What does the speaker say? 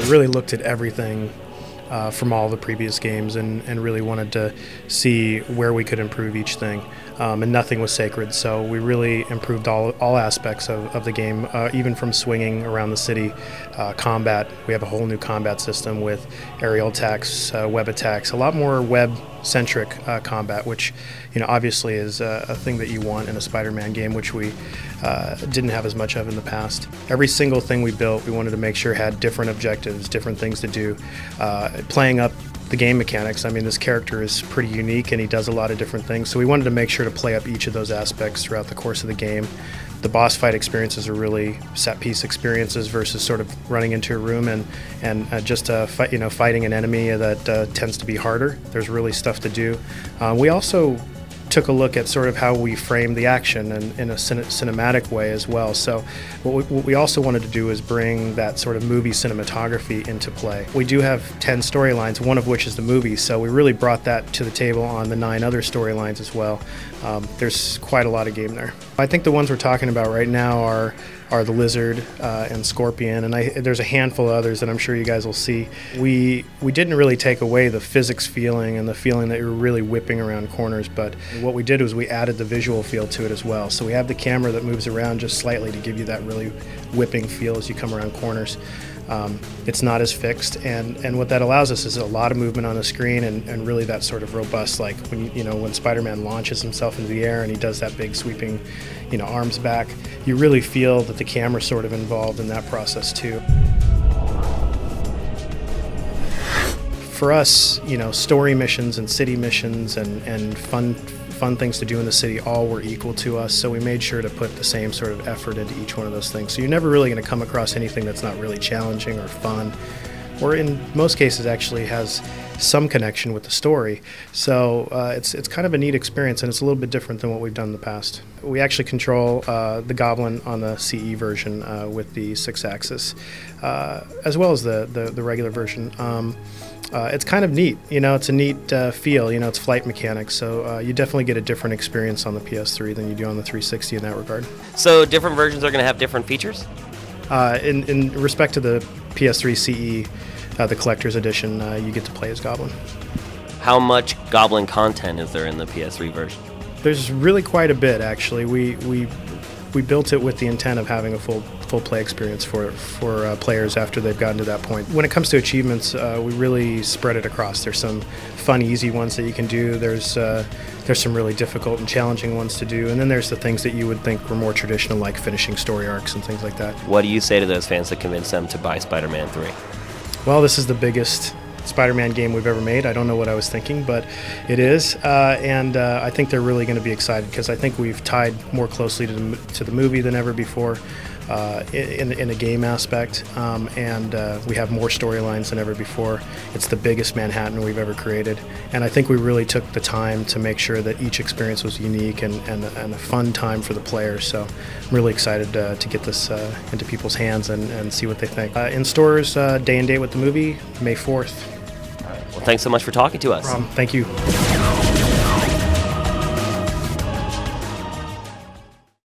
really looked at everything from all the previous games and really wanted to see where we could improve each thing. And nothing was sacred, so we really improved all aspects of the game, even from swinging around the city. Combat, we have a whole new combat system with aerial attacks, web attacks, a lot more web-centric combat, which obviously is a thing that you want in a Spider-Man game, which we didn't have as much of in the past. Every single thing we built, we wanted to make sure had different objectives, different things to do. Playing up the game mechanics, I mean, this character is pretty unique and he does a lot of different things, so we wanted to make sure to play up each of those aspects throughout the course of the game. The boss fight experiences are really set-piece experiences versus sort of running into a room and just fighting an enemy that tends to be harder. There's really stuff to do. We also took a look at sort of how we frame the action and in a cinematic way as well. So what we also wanted to do is bring that sort of movie cinematography into play. We do have 10 storylines, one of which is the movie, so we really brought that to the table on the 9 other storylines as well. There's quite a lot of game there. I think the ones we're talking about right now are the Lizard and Scorpion, and there's a handful of others that I'm sure you guys will see. We didn't really take away the physics feeling and the feeling that you're really whipping around corners, but what we did was we added the visual feel to it as well. So we have the camera that moves around just slightly to give you that really whipping feel as you come around corners. It's not as fixed, and what that allows us is a lot of movement on the screen and really that sort of robust, like when Spider-Man launches himself into the air and he does that big sweeping arms back, you really feel that the camera's sort of involved in that process too. For us, story missions and city missions and fun things to do in the city all were equal to us, so we made sure to put the same sort of effort into each one of those things. So you're never really going to come across anything that's not really challenging or fun, or in most cases actually has some connection with the story. So it's kind of a neat experience, and it's a little bit different than what we've done in the past. We actually control the Goblin on the CE version with the 6-axis, as well as the regular version. It's kind of neat, it's a neat feel, it's flight mechanics, so you definitely get a different experience on the PS3 than you do on the 360 in that regard. So different versions are going to have different features? In respect to the PS3 CE, the Collector's Edition, you get to play as Goblin. How much Goblin content is there in the PS3 version? There's really quite a bit, actually. We built it with the intent of having a full play experience for players after they've gotten to that point. When it comes to achievements, we really spread it across. There's some fun, easy ones that you can do. There's some really difficult and challenging ones to do, and then there's the things that you would think were more traditional, like finishing story arcs and things like that. What do you say to those fans to convince them to buy Spider-Man 3? Well, this is the biggest Spider-Man game we've ever made. I don't know what I was thinking, but it is, and I think they're really going to be excited because I think we've tied more closely to the movie than ever before in the game aspect, and we have more storylines than ever before. It's the biggest Manhattan we've ever created, and I think we really took the time to make sure that each experience was unique and a fun time for the players. So I'm really excited to get this into people's hands and see what they think. In stores, day and date with the movie, May 4th. Well, thanks so much for talking to us. Thank you.